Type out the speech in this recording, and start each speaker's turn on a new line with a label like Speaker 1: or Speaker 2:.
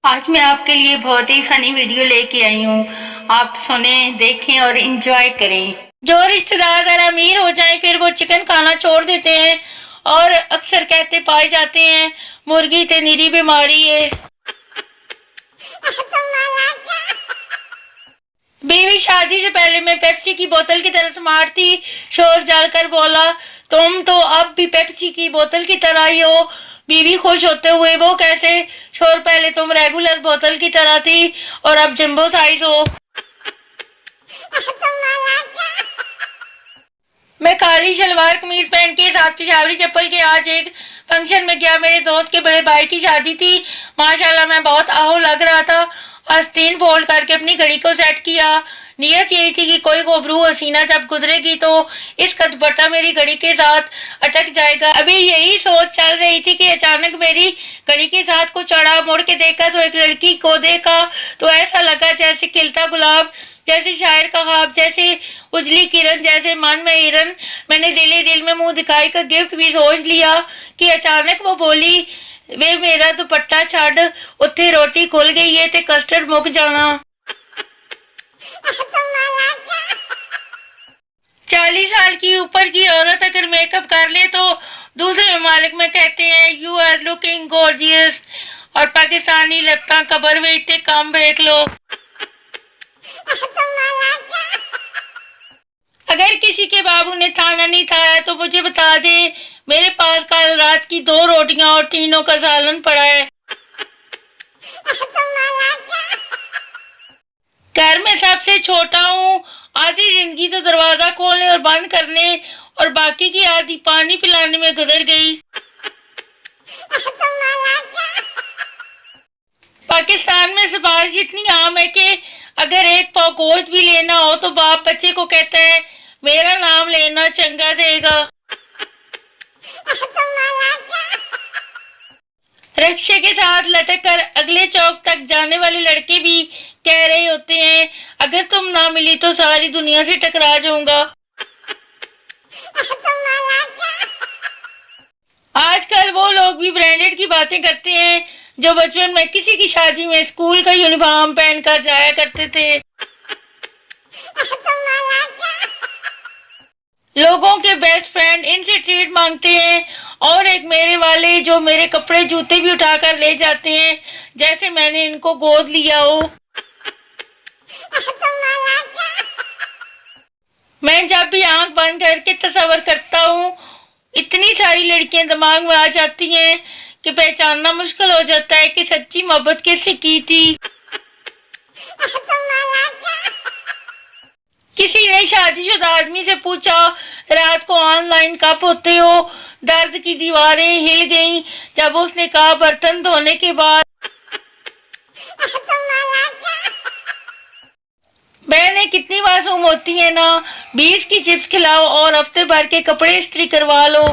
Speaker 1: आज मैं आपके लिए बहुत ही फनी वीडियो लेके आई हूँ। आप सुने, देखें और एंजॉय करें। जो रिश्तेदार जरा अमीर हो जाएं फिर वो चिकन खाना छोड़ देते हैं और अक्सर कहते पाए जाते हैं मुर्गी ते निरी बीमारी है। बीवी शादी से पहले मैं पेप्सी की बोतल की तरह स्मार्ट थी। शोर जलकर बोला, तुम तो अब भी पेप्सी की बोतल की तरह ही हो। बीवी खुश होते हुए, वो कैसे? शोर, पहले तुम रेगुलर बोतल की तरह थी और अब जंबो साइज हो। मैं काली शलवार कमीज पहन के साथ पिशावरी चप्पल के आज एक फंक्शन में गया। मेरे दोस्त के बड़े भाई की शादी थी। माशाल्लाह मैं बहुत आहो लग रहा था। आस्तीन फोल्ड करके अपनी घड़ी को सेट किया। नियत यही थी कि कोई गोबरू हसीना जब गुजरेगी तो इसका दुपट्टा मेरी घड़ी के साथ अटक जाएगा। अभी यही सोच चल रही थी कि अचानक मेरी घड़ी के साथ कुछ चढ़ा। मुड़ के देखा तो एक लड़की को देखा तो ऐसा लगा जैसे खिलता गुलाब, जैसे शायर का ख्वाब, जैसे उजली किरण, जैसे मन में हिरन। मैंने दिल ही दिल में मुंह दिखाई का गिफ्ट भी सोच लिया कि अचानक वो बोली, वे मेरा दुपट्टा छड़, उत्थे रोटी खुल गई है ते कस्टर्ड मुक जाना। 40 साल की ऊपर की औरत अगर मेकअप कर ले तो दूसरे ममालिक में कहते हैं यू आर लुकिंग गॉर्जियस, और पाकिस्तानी लत्ता कबर में इतने कम देख लो। अगर किसी के बाबू ने खाना नहीं खाया तो मुझे बता दे, मेरे पास कल रात की 2 रोटियां और तीनों का सालन पड़ा है। घर में सबसे छोटा हूँ। आधी जिंदगी तो दरवाजा खोलने और बंद करने और बाकी की आधी पानी पिलाने में गुजर गई। पाकिस्तान में सिफारिश इतनी आम है कि अगर एक पाव गोश्त भी लेना हो तो बाप बच्चे को कहता है मेरा नाम लेना चंगा देगा। रिक्शे के साथ लटक कर अगले चौक तक जाने वाले लड़के भी कह रहे होते हैं अगर तुम ना मिली तो सारी दुनिया से टकरा जाऊंगा। आजकल वो लोग भी ब्रांडेड की बातें करते हैं जो बचपन में किसी की शादी में स्कूल का यूनिफॉर्म पहनकर जाया करते थे। लोगों के बेस्ट फ्रेंड इनसे ट्रीट मांगते हैं और एक मेरे वाले जो मेरे कपड़े जूते भी उठाकर ले जाते हैं जैसे मैंने इनको गोद लिया हो। मैं जब भी आंख बंद करके तस्वर करता हूँ इतनी सारी लड़कियां दिमाग में आ जाती हैं कि पहचानना मुश्किल हो जाता है कि सच्ची मोहब्बत किससे की थी। किसी ने शादीशुदा आदमी से पूछा रात को ऑनलाइन कब होते हो? दर्द की दीवारें हिल गईं जब उसने कहा बर्तन धोने के बाद। बहनें कितनी मासूम होती है ना। 20 की चिप्स खिलाओ और हफ्ते भर के कपड़े इस्त्री करवा लो।